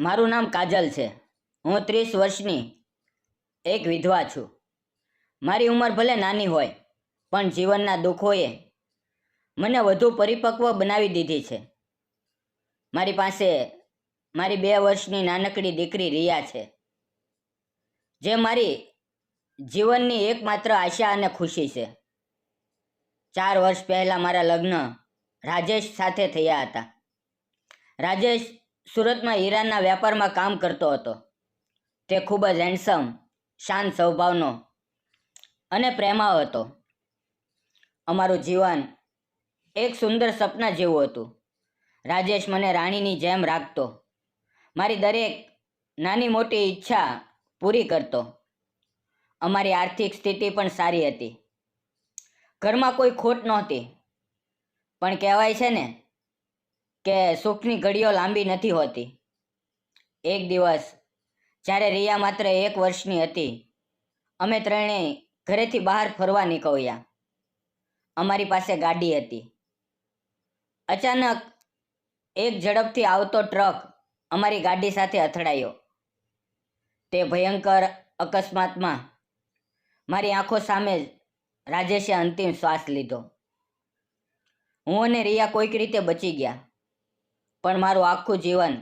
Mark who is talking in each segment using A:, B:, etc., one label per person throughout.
A: મારું નામ કાજલ છે. હું 30 વર્ષની એક વિધવા છું. મારી ઉંમર ભલે નાની હોય, પણ જીવનના દુઃખોએ મને વધુ પરિપક્વ બનાવી દીધી છે. મારી પાસે મારી 2 વર્ષની નાનકડી દીકરી રિયા છે, જે મારી જીવનની એકમાત્ર આશા અને ખુશી છે. 4 વર્ષ પહેલાં મારા લગ્ન રાજેશ સાથે થયા હતા. રાજેશ સુરતમાં હીરાના વ્યાપારમાં કામ કરતો હતો. તે ખૂબ જ હેન્ડસમ, શાંત સ્વભાવનો અને પ્રેમાળ હતો. અમારું જીવન એક સુંદર સપના જેવું હતું. રાજેશ મને રાણીની જેમ રાખતો, મારી દરેક નાની મોટી ઈચ્છા પૂરી કરતો. અમારી આર્થિક સ્થિતિ પણ સારી હતી. ઘરમાં કોઈ ખોટ નહોતી. પણ કહેવાય છે ને કે સુખની ઘડીઓ લાંબી નથી હોતી. એક દિવસ જ્યારે રિયા માત્ર 1 વર્ષની હતી, અમે ત્રણેય ઘરેથી બહાર ફરવા નીકળ્યા. અમારી પાસે ગાડી હતી. અચાનક એક ઝડપથી આવતો ટ્રક અમારી ગાડી સાથે અથડાયો. તે ભયંકર અકસ્માતમાં મારી આંખો સામે જ રાજેશે અંતિમ શ્વાસ લીધો. હું અને રિયા કોઈક રીતે બચી ગયા, પણ મારું આખું જીવન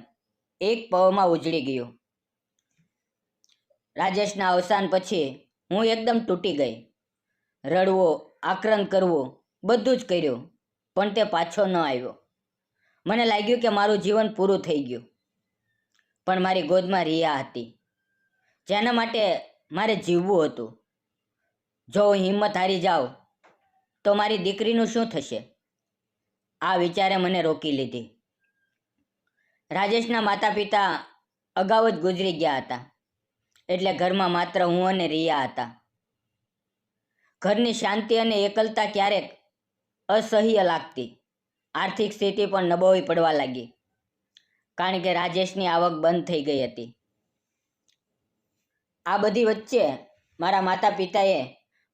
A: એક પળમાં ઉજળી ગયું. રાજેશના અવસાન પછી હું એકદમ તૂટી ગઈ. રડવું, આક્રંદ કરવું, બધું જ કર્યું, પણ તે પાછો ન આવ્યો. મને લાગ્યું કે મારું જીવન પૂરું થઈ ગયું. પણ મારી ગોદમાં રિયા હતી, જેના માટે મારે જીવવું હતું. જો હું હિંમત હારી જાઉં તો મારી દીકરીનું શું થશે? આ વિચારે મને રોકી લીધી. રાજેશના માતા પિતા અગાઉ જ ગુજરી ગયા હતા, એટલે ઘરમાં માત્ર હું અને રિયા હતા. ઘરની શાંતિ અને એકલતા ક્યારેક અસહ્ય લાગતી. આર્થિક સ્થિતિ પણ નબળી પડવા લાગી, કારણ કે રાજેશની આવક બંધ થઈ ગઈ હતી. આ બધી વચ્ચે મારા માતા પિતાએ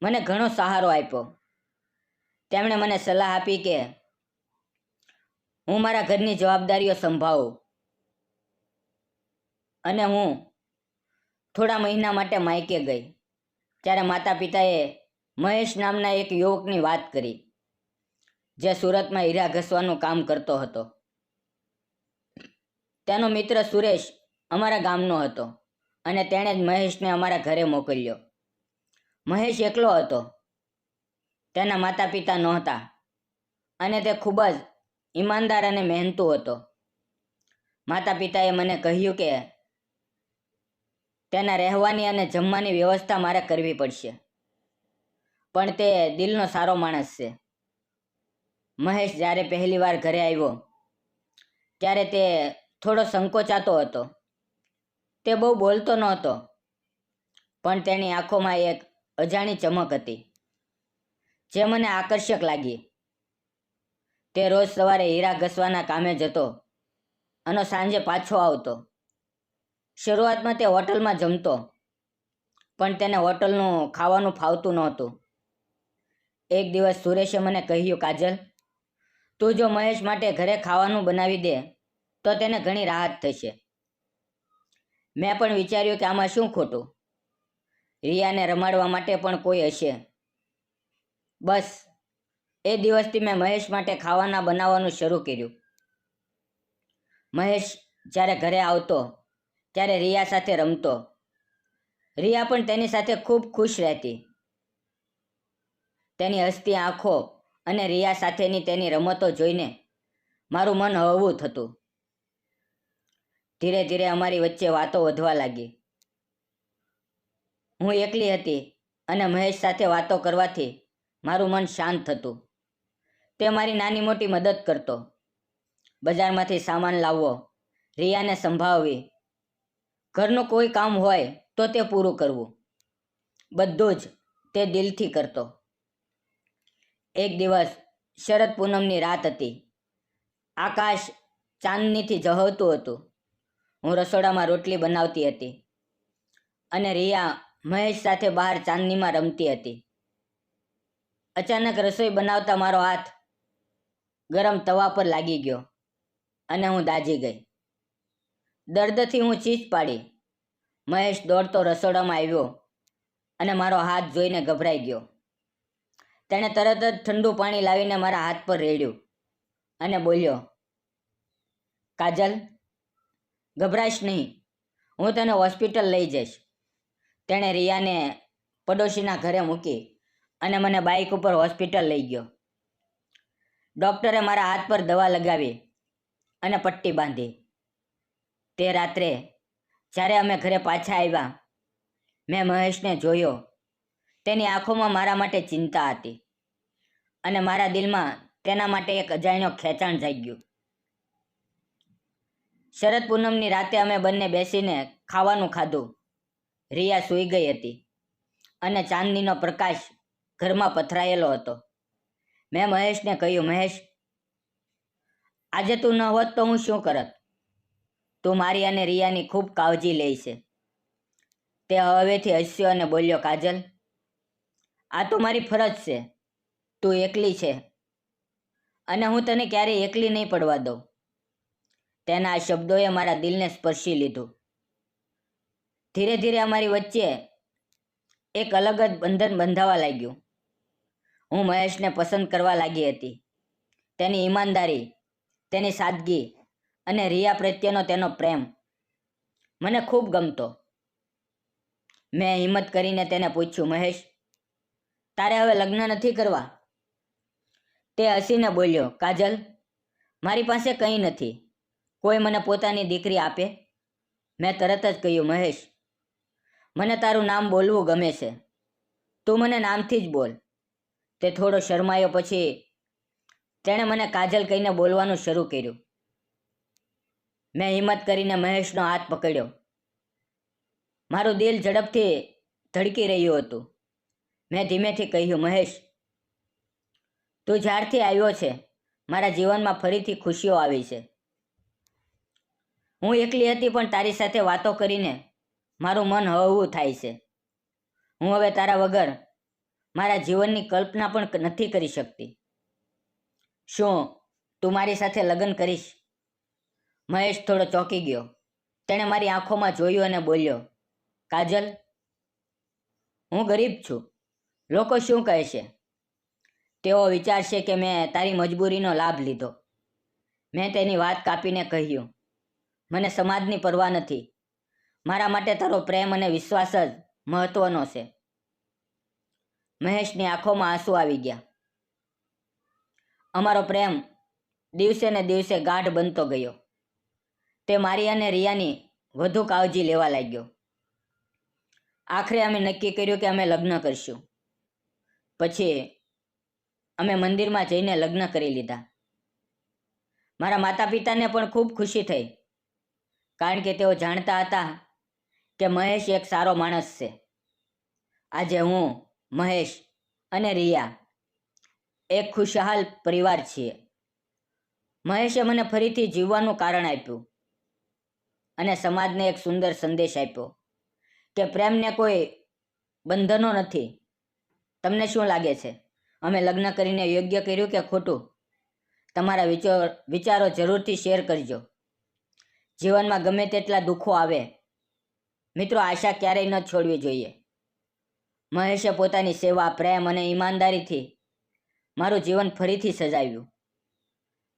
A: મને ઘણો સહારો આપ્યો. તેમણે મને સલાહ આપી કે હું મારા ઘરની જવાબદારીઓ સંભાળું, અને હું થોડા મહિના માટે માયકે ગઈ. ત્યારે માતા પિતાએ મહેશ નામના એક યુવકની વાત કરી, જે સુરતમાં હીરા ઘસવાનું કામ કરતો હતો. તેનો મિત્ર સુરેશ અમારા ગામનો હતો, અને તેણે જ મહેશને અમારા ઘરે મોકલ્યો. મહેશ એકલો હતો. તેના માતા પિતા નહોતા, અને તે ખૂબ જ ઈમાનદાર અને મહેનતુ હતો. માતા પિતાએ મને કહ્યું કે તેના રહેવાની અને જમવાની વ્યવસ્થા મારે કરવી પડશે, પણ તે દિલનો સારો માણસ છે. મહેશ જ્યારે પહેલી વાર ઘરે આવ્યો ત્યારે તે થોડો સંકોચાતો હતો. તે બહુ બોલતો નહોતો, પણ તેની આંખોમાં એક અજાણી ચમક હતી, જે મને આકર્ષક લાગી. તે રોજ સવારે હીરા ઘસવાના કામે જતો અને સાંજે પાછો આવતો. શરૂઆતમાં તે હોટલમાં જમતો, પણ તેને હોટલનું ખાવાનું ફાવતું નહોતું. એક દિવસ સુરેશે મને કહ્યું, કાજલ, તું જો મહેશ માટે ઘરે ખાવાનું બનાવી દે તો તેને ઘણી રાહત થશે. મેં પણ વિચાર્યું કે આમાં શું ખોટું? રિયાને રમાડવા માટે પણ કોઈ હશે. બસ એ દિવસથી મેં મહેશ માટે ખાવાના બનાવવાનું શરૂ કર્યું. મહેશ જ્યારે ઘરે આવતો ત્યારે રિયા સાથે રમતો. રિયા પણ તેની સાથે ખૂબ ખુશ રહેતી. તેની હસતી આંખો અને રિયા સાથેની તેની રમતો જોઈને મારું મન હળવું થતું. ધીરે ધીરે અમારી વચ્ચે વાતો વધવા લાગી. હું એકલી હતી, અને મહેશ સાથે વાતો કરવાથી મારું મન શાંત થતું. તે મારી નાની મોટી મદદ કરતો. બજારમાંથી સામાન લાવવો, રિયાને સંભાળવી, ઘરનું કોઈ કામ હોય તો તે પૂરું કરવું, બધું જ તે દિલથી કરતો. એક દિવસ શરદ પૂનમની રાત હતી. આકાશ ચાંદનીથી ઝળહળતું હતું. હું રસોડામાં રોટલી બનાવતી હતી, અને રિયા મહેશ સાથે બહાર ચાંદનીમાં રમતી હતી. અચાનક રસોઈ બનાવતા મારો હાથ ગરમ તવા પર લાગી ગયો, અને હું દાઝી ગઈ. દર્દથી હું ચીસ પાડી. મહેશ દોડતો રસોડામાં આવ્યો અને મારો હાથ જોઈને ગભરાઈ ગયો. તેણે તરત જ ઠંડુ પાણી લાવીને મારા હાથ પર રેડ્યું અને બોલ્યો, કાજલ, ગભરાઈશ નહીં, હું તને હોસ્પિટલ લઈ જઈશ. તેણે રિયાને પડોશીના ઘરે મૂકી અને મને બાઇક ઉપર હોસ્પિટલ લઈ ગયો. ડૉક્ટરે મારા હાથ પર દવા લગાવી અને પટ્ટી બાંધી. તે રાત્રે જ્યારે અમે ઘરે પાછા આવ્યા, મેં મહેશને જોયો. તેની આંખોમાં મારા માટે ચિંતા હતી અને મારા દિલમાં તેના માટે એક અજાણ્યો ખેંચાણ જાગ્યું. શરદ પૂનમની રાતે અમે બંને બેસીને ખાવાનું ખાધું. રિયા સૂઈ ગઈ હતી અને ચાંદનીનો પ્રકાશ ઘરમાં પથરાયેલો હતો. મેં મહેશને કહ્યું, મહેશ, આજે તું ન હોત તો હું શું કરત? તું મારી અને રિયાની ખૂબ કાળજી લે છે. તે હવેથી હસ્યો અને બોલ્યો, કાજલ, આ તો મારી ફરજ છે. તું એકલી છે અને હું તને ક્યારેય એકલી નહીં પડવા દઉં. તેના આ શબ્દોએ મારા દિલને સ્પર્શી લીધું. ધીરે ધીરે અમારી વચ્ચે એક અલગ જ બંધન બંધાવા લાગ્યું. હું મહેશને પસંદ કરવા લાગી હતી. તેની ઈમાનદારી, તેની સાદગી અને રિયા પ્રત્યેનો તેનો પ્રેમ મને ખૂબ ગમતો. મેં હિંમત કરીને તેને પૂછ્યું, મહેશ, તારે હવે લગ્ન નથી કરવા? તે હસીને બોલ્યો, કાજલ, મારી પાસે કંઈ નથી. કોઈ મને પોતાની દીકરી આપે? મેં તરત જ કહ્યું, મહેશ, મને તારું નામ બોલવું ગમે છે. તું મને નામથી જ બોલ. તે થોડો શરમાયો. પછી તેણે મને કાજલ કહીને બોલવાનું શરૂ કર્યું. મેં હિંમત કરીને મહેશનો હાથ પકડ્યો. મારું દિલ ઝડપથી ધડકી રહ્યું હતું. મેં ધીમેથી કહ્યું, મહેશ, તું જ્યારથી આવ્યો છે, મારા જીવનમાં ફરીથી ખુશીઓ આવી છે. હું એકલી હતી, પણ તારી સાથે વાતો કરીને મારું મન હળવું થાય છે. હું હવે તારા વગર મારા જીવનની કલ્પના પણ નથી કરી શકતી. શું તું મારી સાથે લગ્ન કરીશ? મહેશ થોડો ચોંકી ગયો. તેણે મારી આંખોમાં જોયું અને બોલ્યો, કાજલ, હું ગરીબ છું. લોકો શું કહે છે? તેઓ વિચારશે કે મેં તારી મજબૂરીનો લાભ લીધો. મેં તેની વાત કાપીને કહ્યું, મને સમાજની પરવા નથી. મારા માટે તારો પ્રેમ અને વિશ્વાસ જ મહત્વનો છે. મહેશની આંખોમાં આંસુ આવી ગયા. અમારો પ્રેમ દિવસે ને દિવસે ગાઢ બનતો ગયો. તે મારી અને રિયાની વધુ કાળજી લેવા લાગ્યો. આખરે અમે નક્કી કર્યું કે અમે લગ્ન કરીશું. પછી અમે મંદિરમાં જઈને લગ્ન કરી લીધા. મારા માતા પિતાને પણ ખૂબ ખુશી થઈ, કારણ કે તેઓ જાણતા હતા કે મહેશ એક સારો માણસ છે. આજે હું, મહેશ અને રિયા એક ખુશહાલ પરિવાર છીએ. મહેશે મને ફરીથી જીવવાનું કારણ આપ્યું અને સમાજને એક સુંદર સંદેશ આપ્યો કે પ્રેમને કોઈ બંધનો નથી. તમને શું લાગે છે? અમે લગ્ન કરીને યોગ્ય કર્યું કે ખોટું? તમારા વિચારો જરૂરથી શેર કરજો. જીવનમાં ગમે તેટલા દુઃખો આવે, મિત્રો, આશા ક્યારેય ન છોડવી જોઈએ. મહેશે પોતાની સેવા, પ્રેમ અને ઈમાનદારીથી મારું જીવન ફરીથી સજાવ્યું.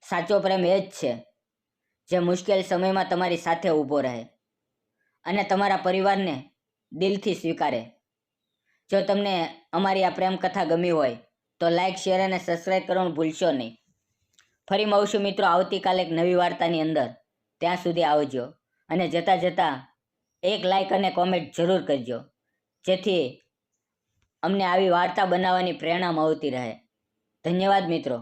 A: સાચો પ્રેમ એ જ છે જે મુશ્કેલ સમયમાં તમારી સાથે ઊભો રહે અને તમારા પરિવારને દિલથી સ્વીકારે. જો તમને અમારી આ પ્રેમ કથા ગમી હોય તો લાઇક, શેર અને સબસ્ક્રાઈબ કરવાનું ભૂલશો નહીં. ફરી મળશું મિત્રો આવતીકાલે એક નવી વાર્તાની અંદર. ત્યાં સુધી આવજો અને જતાં જતાં એક લાઇક અને કોમેન્ટ જરૂર કરજો, જેથી અમને આવી વાર્તા બનાવવાની પ્રેરણા મળતી રહે. ધન્યવાદ મિત્રો.